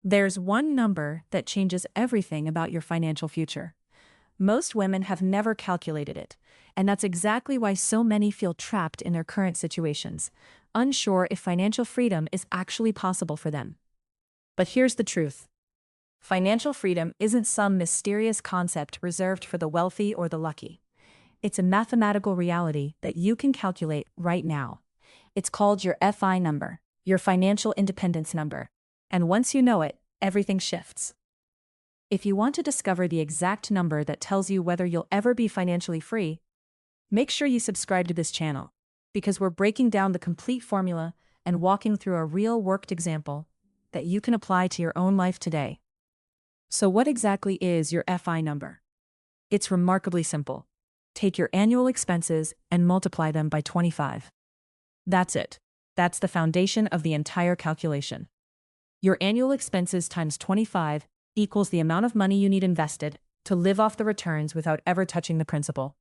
There's one number that changes everything about your financial future. Most women have never calculated it, and that's exactly why so many feel trapped in their current situations, unsure if financial freedom is actually possible for them. But here's the truth. Financial freedom isn't some mysterious concept reserved for the wealthy or the lucky. It's a mathematical reality that you can calculate right now. It's called your FI number, your financial independence number. And once you know it, everything shifts. If you want to discover the exact number that tells you whether you'll ever be financially free, make sure you subscribe to this channel, because we're breaking down the complete formula and walking through a real worked example that you can apply to your own life today. So what exactly is your FI number? It's remarkably simple. Take your annual expenses and multiply them by 25. That's it. That's the foundation of the entire calculation. Your annual expenses times 25 equals the amount of money you need invested to live off the returns without ever touching the principal.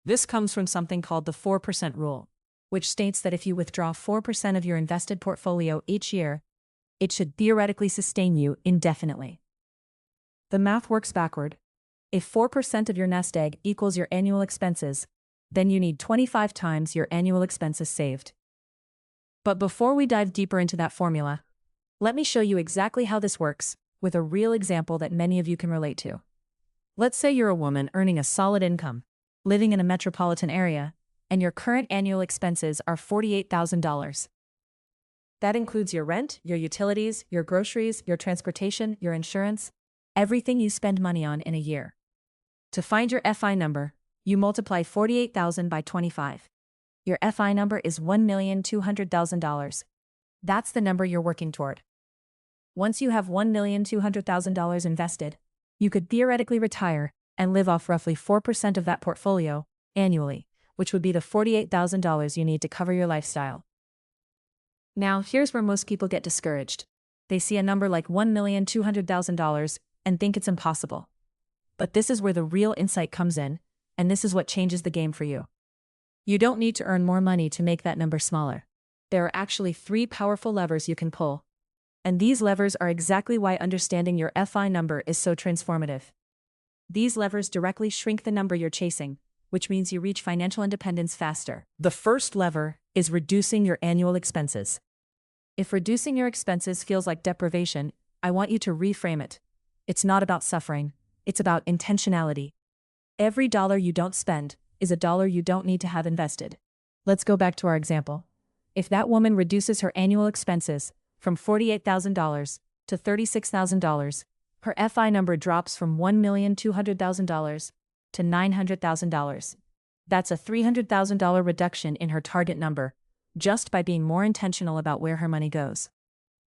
This comes from something called the 4% rule, which states that if you withdraw 4% of your invested portfolio each year, it should theoretically sustain you indefinitely. The math works backward. If 4% of your nest egg equals your annual expenses, then you need 25 times your annual expenses saved. But before we dive deeper into that formula, let me show you exactly how this works with a real example that many of you can relate to. Let's say you're a woman earning a solid income, living in a metropolitan area, and your current annual expenses are $48,000. That includes your rent, your utilities, your groceries, your transportation, your insurance, everything you spend money on in a year. To find your FI number, you multiply 48,000 by 25. Your FI number is $1,200,000. That's the number you're working toward. Once you have $1,200,000 invested, you could theoretically retire and live off roughly 4% of that portfolio annually, which would be the $48,000 you need to cover your lifestyle. Now, here's where most people get discouraged. They see a number like $1,200,000 and think it's impossible. But this is where the real insight comes in, and this is what changes the game for you. You don't need to earn more money to make that number smaller. There are actually 3 powerful levers you can pull. And these levers are exactly why understanding your FI number is so transformative. These levers directly shrink the number you're chasing, which means you reach financial independence faster. The first lever is reducing your annual expenses. If reducing your expenses feels like deprivation, I want you to reframe it. It's not about suffering. It's about intentionality. Every dollar you don't spend is a dollar you don't need to have invested. Let's go back to our example. If that woman reduces her annual expenses from $48,000 to $36,000, her FI number drops from $1,200,000 to $900,000. That's a $300,000 reduction in her target number, just by being more intentional about where her money goes.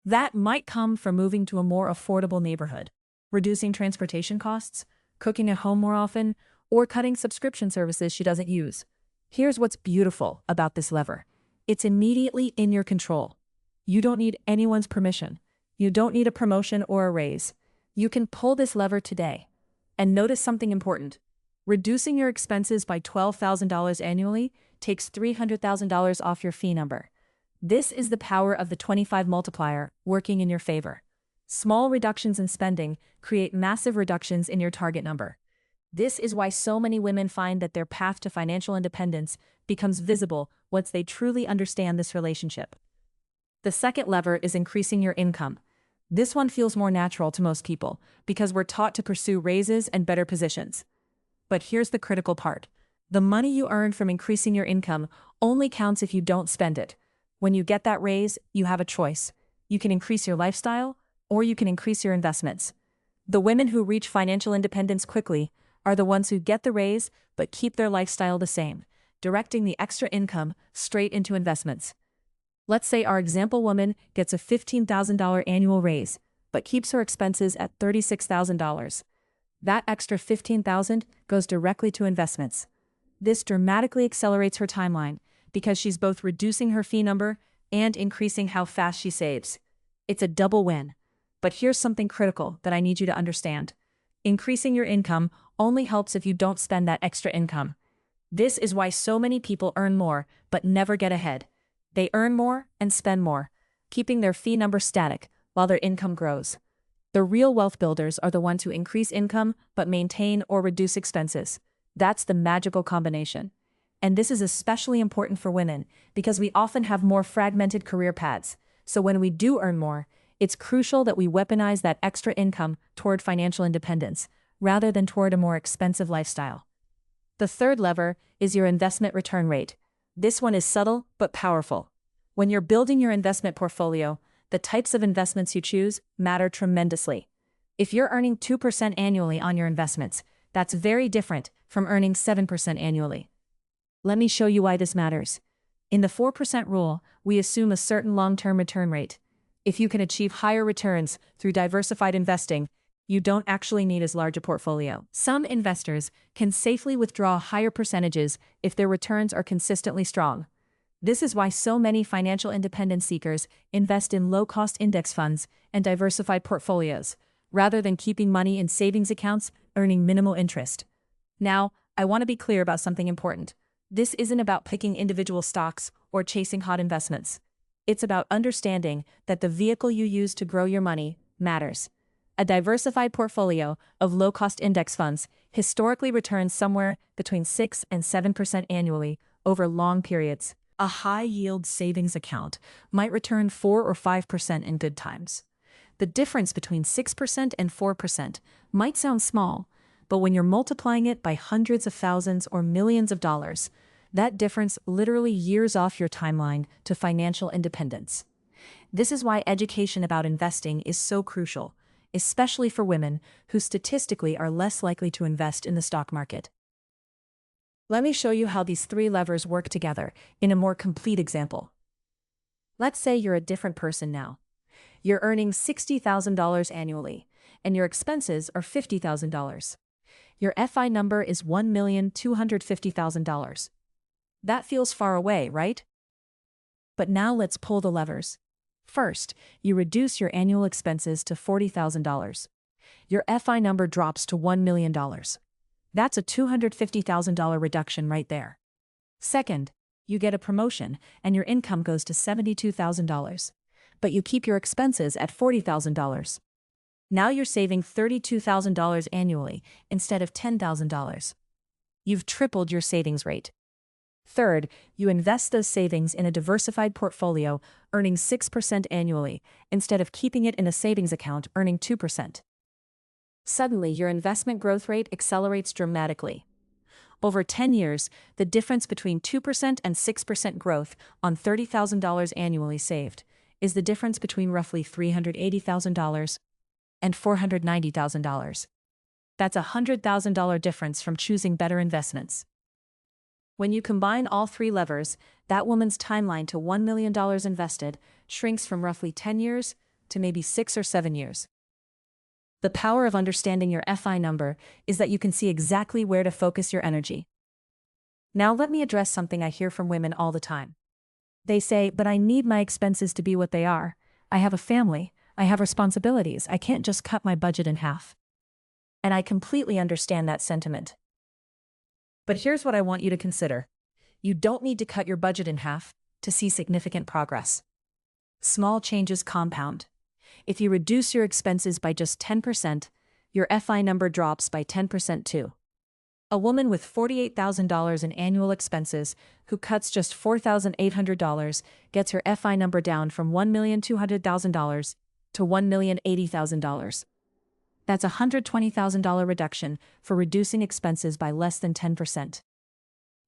That might come from moving to a more affordable neighborhood, reducing transportation costs, cooking at home more often, or cutting subscription services she doesn't use. Here's what's beautiful about this lever. It's immediately in your control. You don't need anyone's permission. You don't need a promotion or a raise. You can pull this lever today. And notice something important. Reducing your expenses by $12,000 annually takes $300,000 off your fee number. This is the power of the 25 multiplier working in your favor. Small reductions in spending create massive reductions in your target number. This is why so many women find that their path to financial independence becomes visible once they truly understand this relationship. The second lever is increasing your income. This one feels more natural to most people because we're taught to pursue raises and better positions. But here's the critical part. The money you earn from increasing your income only counts if you don't spend it. When you get that raise, you have a choice. You can increase your lifestyle, or you can increase your investments. The women who reach financial independence quickly are the ones who get the raise but keep their lifestyle the same, directing the extra income straight into investments. Let's say our example woman gets a $15,000 annual raise, but keeps her expenses at $36,000. That extra $15,000 goes directly to investments. This dramatically accelerates her timeline because she's both reducing her fee number and increasing how fast she saves. It's a double win. But here's something critical that I need you to understand. Increasing your income only helps if you don't spend that extra income. This is why so many people earn more but never get ahead. They earn more and spend more, keeping their fee number static, while their income grows. The real wealth builders are the ones who increase income but maintain or reduce expenses. That's the magical combination. And this is especially important for women because we often have more fragmented career paths. So when we do earn more, it's crucial that we weaponize that extra income toward financial independence rather than toward a more expensive lifestyle. The third lever is your investment return rate. This one is subtle but powerful. When you're building your investment portfolio, the types of investments you choose matter tremendously. If you're earning 2% annually on your investments, that's very different from earning 7% annually. Let me show you why this matters. In the 4% rule, we assume a certain long-term return rate. If you can achieve higher returns through diversified investing, you don't actually need as large a portfolio. Some investors can safely withdraw higher percentages if their returns are consistently strong. This is why so many financial independence seekers invest in low-cost index funds and diversified portfolios, rather than keeping money in savings accounts earning minimal interest. Now, I want to be clear about something important. This isn't about picking individual stocks or chasing hot investments. It's about understanding that the vehicle you use to grow your money matters. A diversified portfolio of low-cost index funds historically returns somewhere between 6 and 7% annually over long periods. A high-yield savings account might return 4 or 5% in good times. The difference between 6% and 4% might sound small, but when you're multiplying it by hundreds of thousands or millions of dollars, that difference literally years off your timeline to financial independence. This is why education about investing is so crucial, especially for women who statistically are less likely to invest in the stock market. Let me show you how these three levers work together in a more complete example. Let's say you're a different person now. You're earning $60,000 annually, and your expenses are $50,000. Your FI number is $1,250,000. That feels far away, right? But now let's pull the levers. First, you reduce your annual expenses to $40,000. Your FI number drops to $1 million. That's a $250,000 reduction right there. Second, you get a promotion and your income goes to $72,000. But you keep your expenses at $40,000. Now you're saving $32,000 annually instead of $10,000. You've tripled your savings rate. Third, you invest those savings in a diversified portfolio, earning 6% annually, instead of keeping it in a savings account earning 2%. Suddenly, your investment growth rate accelerates dramatically. Over 10 years, the difference between 2% and 6% growth on $30,000 annually saved is the difference between roughly $380,000 and $490,000. That's a $100,000 difference from choosing better investments. When you combine all three levers, that woman's timeline to $1 million invested shrinks from roughly 10 years to maybe 6 or 7 years. The power of understanding your FI number is that you can see exactly where to focus your energy. Now let me address something I hear from women all the time. They say, but I need my expenses to be what they are. I have a family. I have responsibilities. I can't just cut my budget in half. And I completely understand that sentiment. But here's what I want you to consider. You don't need to cut your budget in half to see significant progress. Small changes compound. If you reduce your expenses by just 10%, your FI number drops by 10% too. A woman with $48,000 in annual expenses who cuts just $4,800 gets her FI number down from $1,200,000 to $1,080,000. That's a $120,000 reduction for reducing expenses by less than 10%.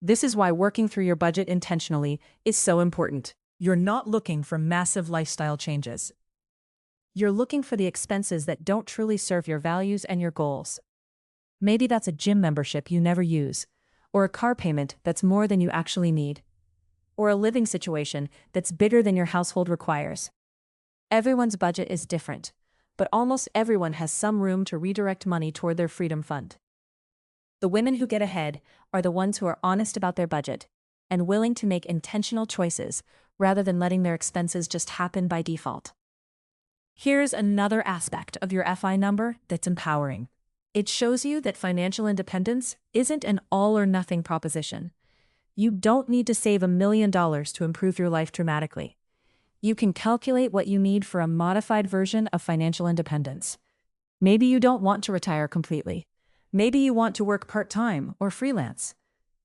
This is why working through your budget intentionally is so important. You're not looking for massive lifestyle changes. You're looking for the expenses that don't truly serve your values and your goals. Maybe that's a gym membership you never use, or a car payment that's more than you actually need, or a living situation that's bigger than your household requires. Everyone's budget is different, but almost everyone has some room to redirect money toward their freedom fund. The women who get ahead are the ones who are honest about their budget and willing to make intentional choices rather than letting their expenses just happen by default. Here's another aspect of your FI number that's empowering. It shows you that financial independence isn't an all-or-nothing proposition. You don't need to save $1 million to improve your life dramatically. You can calculate what you need for a modified version of financial independence. Maybe you don't want to retire completely. Maybe you want to work part-time or freelance.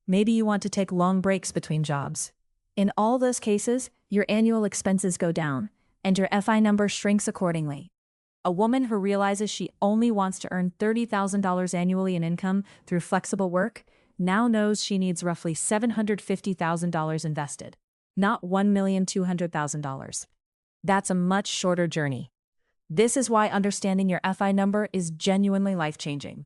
Maybe you want to take long breaks between jobs. In all those cases, your annual expenses go down, and your FI number shrinks accordingly. A woman who realizes she only wants to earn $30,000 annually in income through flexible work now knows she needs roughly $750,000 invested, not $1,200,000. That's a much shorter journey. This is why understanding your FI number is genuinely life-changing.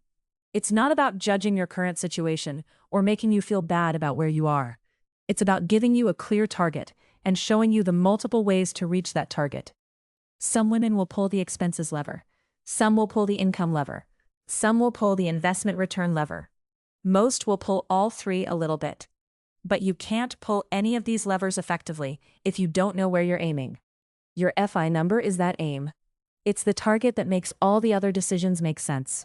It's not about judging your current situation or making you feel bad about where you are. It's about giving you a clear target and showing you the multiple ways to reach that target. Some women will pull the expenses lever. Some will pull the income lever. Some will pull the investment return lever. Most will pull all three a little bit. But you can't pull any of these levers effectively if you don't know where you're aiming. Your FI number is that aim. It's the target that makes all the other decisions make sense.